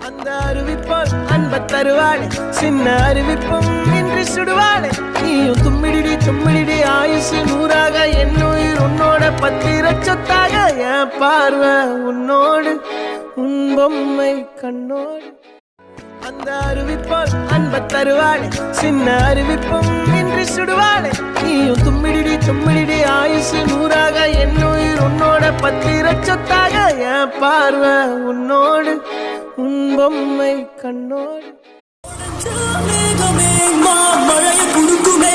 அந்த அருவிப்போல் அன்ப தருவாளே சின்ன அருவிப்பும் இன்றி சுடுவாளே நீயும் தும்மிடிடி தும்மிடிடி ஆயுசு நூறாக என் உயிர் உன்னோட பத்திர சொத்தாக என் பார்வை உன்னோடு உன் பொம்மை கண்ணோடு அந்த அருவிப்போல் அன்ப தருவாளே சின்ன அருவிப்பும் இன்றி சுடுவாளே நீயும் தும்மிடிடி தும்மிடிடி ஆயுசு நூறாக என் உயிர் உன்னோட பத்திர சொத்தாக என் பார்வை உன்னோடு உன் பொம்மை கண்ணோடு மழையை குடுக்குமே